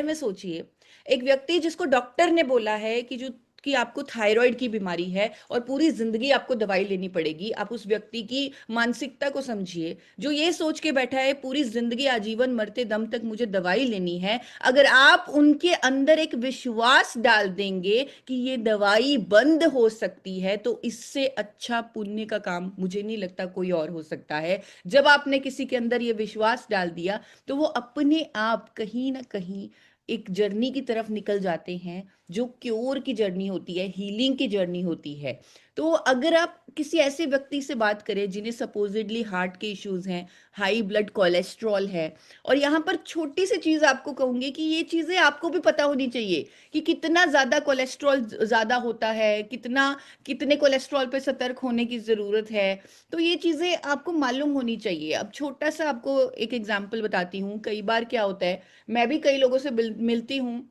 में सोचिए, एक व्यक्ति जिसको डॉक्टर ने बोला है कि आपको थायराइड की बीमारी है और पूरी जिंदगी आपको दवाई लेनी पड़ेगी। आप उस व्यक्ति की मानसिकता को समझिए, जो ये सोच के बैठा है पूरी जिंदगी आजीवन मरते दम तक मुझे दवाई लेनी है। अगर आप उनके अंदर एक विश्वास डाल देंगे कि ये दवाई बंद हो सकती है, तो इससे अच्छा पुण्य का काम मुझे नहीं लगता कोई और हो सकता है। जब आपने किसी के अंदर ये विश्वास डाल दिया, तो वो अपने आप कहीं ना कहीं एक जर्नी की तरफ निकल जाते हैं, जो क्योर की जर्नी होती है, हीलिंग की जर्नी होती है। तो अगर आप किसी ऐसे व्यक्ति से बात करें जिन्हें सपोजिटली हार्ट के इश्यूज हैं, हाई ब्लड कोलेस्ट्रॉल है, और यहाँ पर छोटी सी चीज आपको कहूंगी कि ये चीजें आपको भी पता होनी चाहिए कि कितना ज्यादा कोलेस्ट्रॉल ज्यादा होता है, कितने कोलेस्ट्रॉल पे सतर्क होने की जरूरत है। तो ये चीजें आपको मालूम होनी चाहिए। अब छोटा सा आपको एक एग्जांपल बताती हूँ। कई बार क्या होता है, मैं भी कई लोगों से मिलती हूँ,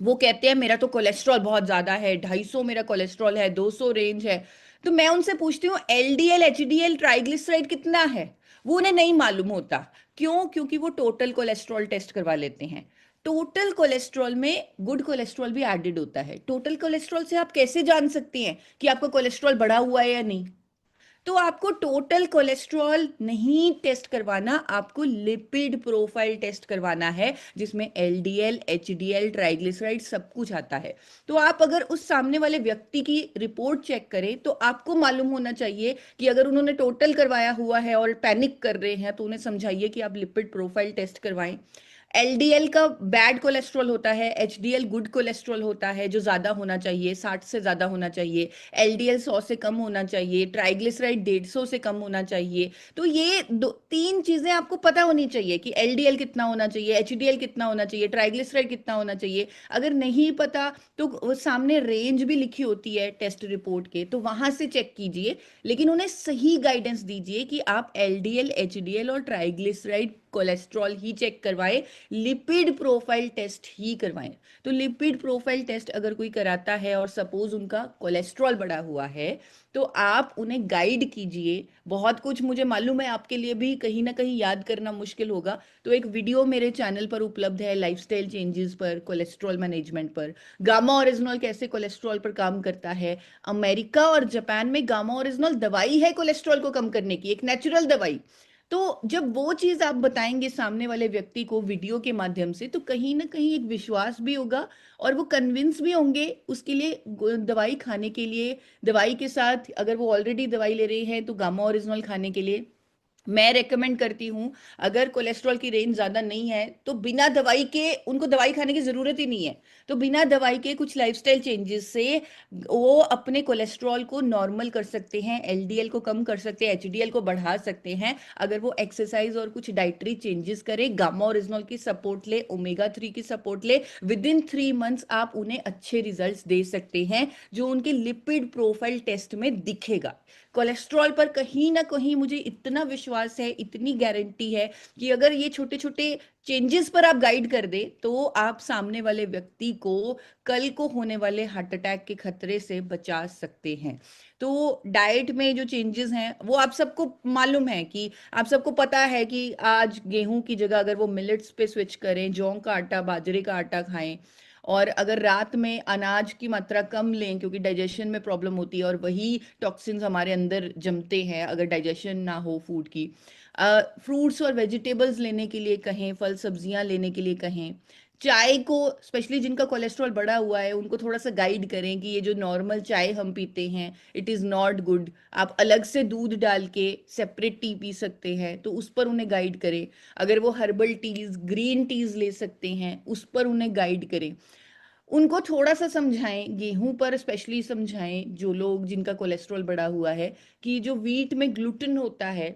वो कहते हैं मेरा तो कोलेस्ट्रॉल बहुत ज्यादा है, 250 मेरा कोलेस्ट्रॉल है, 200 रेंज है। तो मैं उनसे पूछती हूँ एलडीएल एचडीएल ट्राइग्लिसराइड कितना है। वो उन्हें नहीं मालूम होता। क्यों? क्योंकि वो टोटल कोलेस्ट्रॉल टेस्ट करवा लेते हैं। टोटल कोलेस्ट्रॉल में गुड कोलेस्ट्रॉल भी एडेड होता है। टोटल कोलेस्ट्रॉल से आप कैसे जान सकती हैं कि आपका कोलेस्ट्रॉल बढ़ा हुआ है या नहीं? तो आपको टोटल कोलेस्ट्रॉल नहीं टेस्ट करवाना, आपको लिपिड प्रोफाइल टेस्ट करवाना है, जिसमें एलडीएल एचडीएल ट्राइग्लिसराइड सब कुछ आता है। तो आप अगर उस सामने वाले व्यक्ति की रिपोर्ट चेक करें, तो आपको मालूम होना चाहिए कि अगर उन्होंने टोटल करवाया हुआ है और पैनिक कर रहे हैं, तो उन्हें समझाइए कि आप लिपिड प्रोफाइल टेस्ट करवाएं। एलडीएल का बैड कोलेस्ट्रॉल होता है, एचडीएल गुड कोलेस्ट्रॉल होता है, जो ज्यादा होना चाहिए, 60 से ज्यादा होना चाहिए। एलडीएल 100 से कम होना चाहिए, ट्राइग्लिसराइड 150 से कम होना चाहिए। तो ये दो तीन चीजें आपको पता होनी चाहिए कि एलडीएल कितना होना चाहिए, एचडीएल कितना होना चाहिए, ट्राइग्लिसराइड कितना होना चाहिए। अगर नहीं पता, तो वो सामने रेंज भी लिखी होती है टेस्ट रिपोर्ट के, तो वहां से चेक कीजिए। लेकिन उन्हें सही गाइडेंस दीजिए कि आप एलडीएल एचडीएल और ट्राइग्लिसराइड कोलेस्ट्रॉल ही चेक करवाएं, लिपिड प्रोफाइल टेस्ट ही करवाएं। तो लिपिड प्रोफाइल टेस्ट अगर कोई कराता है और सपोज उनका कोलेस्ट्रॉल बढ़ा हुआ है, तो आप उन्हें गाइड कीजिए। बहुत कुछ मुझे मालूम है आपके लिए भी कहीं ना कहीं याद करना मुश्किल होगा, तो एक वीडियो मेरे चैनल पर उपलब्ध है लाइफस्टाइल चेंजेस पर, कोलेस्ट्रॉल मैनेजमेंट पर। गामा ओरिजिनल कैसे कोलेस्ट्रॉल पर काम करता है। अमेरिका और जापान में गामा ओरिजिनल दवाई है कोलेस्ट्रॉल को कम करने की, एक नेचुरल दवाई। तो जब वो चीज आप बताएंगे सामने वाले व्यक्ति को वीडियो के माध्यम से, तो कहीं ना कहीं एक विश्वास भी होगा और वो कन्विंस भी होंगे उसके लिए दवाई खाने के लिए। दवाई के साथ अगर वो ऑलरेडी दवाई ले रहे हैं, तो गामा ओरिजिनल खाने के लिए मैं रेकमेंड करती हूँ। अगर कोलेस्ट्रॉल की रेंज ज्यादा नहीं है, तो बिना दवाई के उनको दवाई खाने की जरूरत ही नहीं है। तो बिना दवाई के कुछ लाइफस्टाइल चेंजेस से वो अपने कोलेस्ट्रॉल को नॉर्मल कर सकते हैं, एलडीएल को कम कर सकते हैं, एचडीएल को बढ़ा सकते हैं, अगर वो एक्सरसाइज और कुछ डाइटरी चेंजेस करें, गामा ओरिजिनल की सपोर्ट ले, ओमेगा 3 की सपोर्ट ले। विद इन 3 मंथ्स आप उन्हें अच्छे रिजल्ट्स दे सकते हैं, जो उनके लिपिड प्रोफाइल टेस्ट में दिखेगा। कोलेस्ट्रॉल पर कहीं ना कहीं मुझे इतना विश्वास है, इतनी गारंटी है कि अगर ये छोटे छोटे चेंजेस पर आप गाइड कर दे, तो आप सामने वाले व्यक्ति को कल को होने वाले हार्ट अटैक के खतरे से बचा सकते हैं। तो डाइट में जो चेंजेस हैं वो आप सबको मालूम है, कि आप सबको पता है कि आज गेहूं की जगह अगर वो मिलेट्स पे स्विच करें, जौ का आटा, बाजरे का आटा खाएं, और अगर रात में अनाज की मात्रा कम लें क्योंकि डाइजेशन में प्रॉब्लम होती है और वही टॉक्सिन्स हमारे अंदर जमते हैं अगर डाइजेशन ना हो फूड की। फ्रूट्स और वेजिटेबल्स लेने के लिए कहें, फल सब्जियां लेने के लिए कहें। चाय को, स्पेशली जिनका कोलेस्ट्रॉल बढ़ा हुआ है, उनको थोड़ा सा गाइड करें कि ये जो नॉर्मल चाय हम पीते हैं, इट इज़ नॉट गुड। आप अलग से दूध डाल के सेपरेट टी पी सकते हैं, तो उस पर उन्हें गाइड करें। अगर वो हर्बल टीज, ग्रीन टीज ले सकते हैं, उस पर उन्हें गाइड करें। उनको थोड़ा सा समझाएं, गेहूं पर स्पेशली समझाएं, जो लोग जिनका कोलेस्ट्रॉल बढ़ा हुआ है, कि जो वीट में ग्लूटेन होता है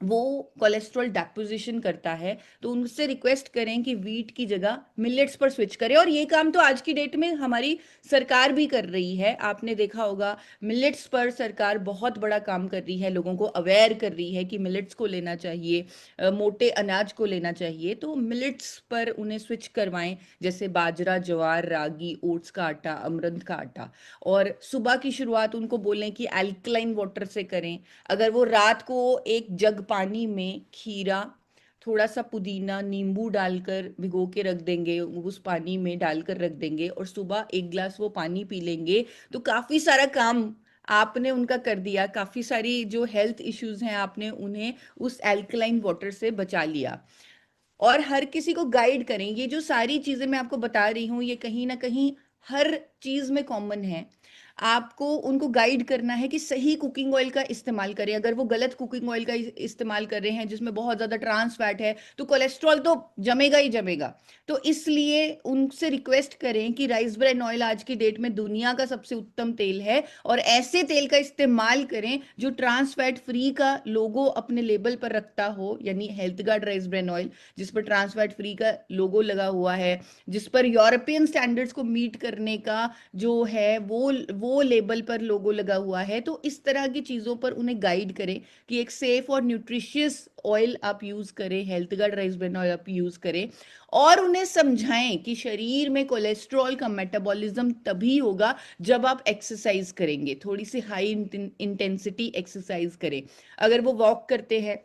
वो कोलेस्ट्रॉल डेपोजिशन करता है। तो उनसे रिक्वेस्ट करें कि वीट की जगह मिलेट्स पर स्विच करें। और ये काम तो आज की डेट में हमारी सरकार भी कर रही है। आपने देखा होगा मिलेट्स पर सरकार बहुत बड़ा काम कर रही है, लोगों को अवेयर कर रही है कि मिलेट्स को लेना चाहिए, मोटे अनाज को लेना चाहिए। तो मिलेट्स पर उन्हें स्विच करवाएं, जैसे बाजरा, ज्वार, रागी, ओट्स का आटा, अमरंथ का आटा। और सुबह की शुरुआत उनको बोलें कि अल्कलाइन वाटर से करें। अगर वो रात को एक जग पानी में खीरा, थोड़ा सा पुदीना नींबू डालकर भिगो के रख देंगे, उस पानी में डालकर रख देंगे और सुबह एक ग्लास वो पानी पी लेंगे, तो काफी सारा काम आपने उनका कर दिया। काफी सारी जो हेल्थ इश्यूज हैं आपने उन्हें उस एल्कलाइन वाटर से बचा लिया। और हर किसी को गाइड करें, ये जो सारी चीजें मैं आपको बता रही हूँ ये कहीं ना कहीं हर चीज में कॉमन है। आपको उनको गाइड करना है कि सही कुकिंग ऑयल का इस्तेमाल करें। अगर वो गलत कुकिंग ऑयल का इस्तेमाल कर रहे हैं जिसमें बहुत ज्यादा ट्रांस फैट है, तो कोलेस्ट्रॉल तो जमेगा ही जमेगा। तो इसलिए उनसे रिक्वेस्ट करें कि राइस ब्रान ऑयल आज की डेट में दुनिया का सबसे उत्तम तेल है, और ऐसे तेल का इस्तेमाल करें जो ट्रांस फैट फ्री का लोगो अपने लेबल पर रखता हो, यानी health guard rice bran oil जिस पर ट्रांस फैट फ्री का लोगो लगा हुआ है, जिस पर यूरोपियन स्टैंडर्ड्स को मीट करने का जो है वो लेबल पर लोगो लगा हुआ है। तो इस तरह की चीजों पर उन्हें गाइड करें कि एक सेफ और न्यूट्रिशियस ऑयल आप यूज करें, health guard rice bran oil आप यूज करें। और उन्हें समझाएं कि शरीर में कोलेस्ट्रॉल का मेटाबॉलिज्म तभी होगा जब आप एक्सरसाइज करेंगे, थोड़ी सी हाई इंटेंसिटी एक्सरसाइज करें। अगर वो वॉक करते हैं,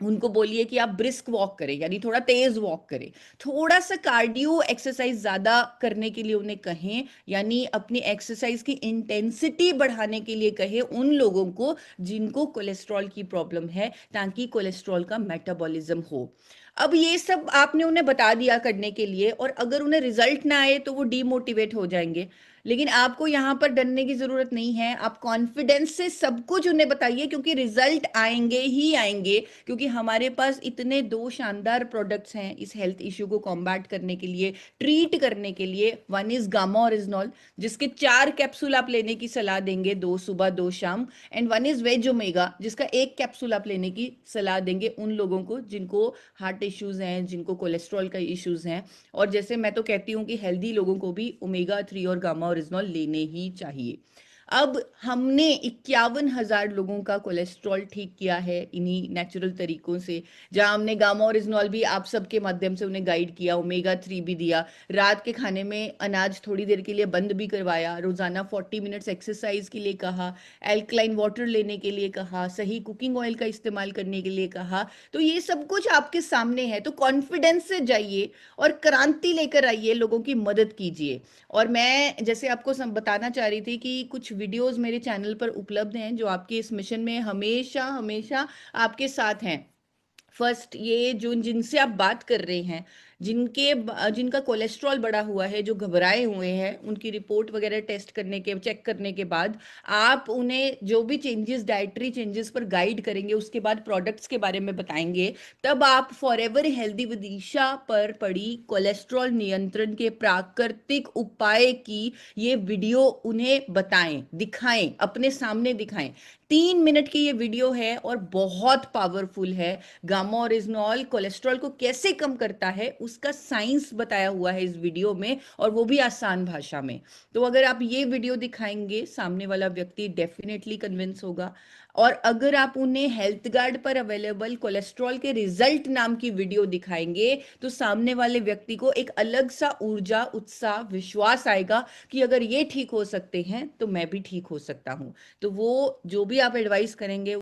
उनको बोलिए कि आप ब्रिस्क वॉक करें, यानी थोड़ा तेज वॉक करें। थोड़ा सा कार्डियो एक्सरसाइज ज्यादा करने के लिए उन्हें कहें, यानी अपनी एक्सरसाइज की इंटेंसिटी बढ़ाने के लिए कहें उन लोगों को जिनको कोलेस्ट्रॉल की प्रॉब्लम है, ताकि कोलेस्ट्रॉल का मेटाबॉलिज्म हो। अब ये सब आपने उन्हें बता दिया करने के लिए, और अगर उन्हें रिजल्ट ना आए तो वो डीमोटिवेट हो जाएंगे। लेकिन आपको यहां पर डरने की जरूरत नहीं है, आप कॉन्फिडेंस से सब कुछ उन्हें बताइए, क्योंकि रिजल्ट आएंगे ही आएंगे। क्योंकि हमारे पास इतने दो शानदार प्रोडक्ट्स हैं इस हेल्थ इश्यू को कॉम्बैट करने के लिए, ट्रीट करने के लिए। वन इज गामा ओरिजिनॉल, जिसके 4 कैप्सूल आप लेने की सलाह देंगे, 2 सुबह 2 शाम। And one is veg omega, जिसका 1 कैप्सूल आप लेने की सलाह देंगे उन लोगों को जिनको हार्ट इश्यूज हैं, जिनको कोलेस्ट्रॉल का इश्यूज हैं। और जैसे मैं तो कहती हूँ कि हेल्दी लोगों को भी ओमेगा 3 और गामा ओरिजिनॉल लेने ही चाहिए। अब हमने 51,000 लोगों का कोलेस्ट्रॉल ठीक किया है इन्हीं नेचुरल तरीकों से, जहां हमने गामा ओरिजिनॉल भी आप सबके माध्यम से उन्हें गाइड किया, ओमेगा 3 भी दिया, रात के खाने में अनाज थोड़ी देर के लिए बंद भी करवाया, रोजाना 40 मिनट्स एक्सरसाइज के लिए कहा, एल्कलाइन वाटर लेने के लिए कहा, सही कुकिंग ऑयल का इस्तेमाल करने के लिए कहा। तो ये सब कुछ आपके सामने है, तो कॉन्फिडेंस से जाइए और क्रांति लेकर आइए, लोगों की मदद कीजिए। और मैं जैसे आपको बताना चाह रही थी कि कुछ वीडियोस मेरे चैनल पर उपलब्ध हैं जो आपके इस मिशन में हमेशा हमेशा आपके साथ हैं। फर्स्ट, ये जो जिनसे आप बात कर रहे हैं, जिनका कोलेस्ट्रॉल बढ़ा हुआ है, जो घबराए हुए हैं, उनकी रिपोर्ट वगैरह टेस्ट करने के चेक करने के बाद आप उन्हें जो भी चेंजेस, डाइटरी चेंजेस पर गाइड करेंगे, उसके बाद प्रोडक्ट्स के बारे में बताएंगे, तब आप फॉरएवर हेल्दी विदिशा पर पड़ी कोलेस्ट्रॉल नियंत्रण के प्राकृतिक उपाय की ये वीडियो उन्हें बताएं, दिखाएं, अपने सामने दिखाएं। 3 मिनट की ये वीडियो है और बहुत पावरफुल है। गामा ओरिजिनॉल कोलेस्ट्रॉल को कैसे कम करता है उसका साइंस बताया हुआ है इस वीडियो में, और वो भी आसान भाषा में। तो अगर आप ये वीडियो दिखाएंगे, सामने वाला व्यक्ति डेफिनेटली कन्विंस होगा। और अगर आप उन्हें हेल्थ गार्ड पर अवेलेबल कोलेस्ट्रॉल के रिजल्ट नाम की वीडियो दिखाएंगे, तो सामने वाले व्यक्ति को एक अलग सा ऊर्जा, उत्साह, विश्वास आएगा कि अगर ये ठीक हो सकते हैं तो मैं भी ठीक हो सकता हूं। तो वो जो भी आप एडवाइस करेंगे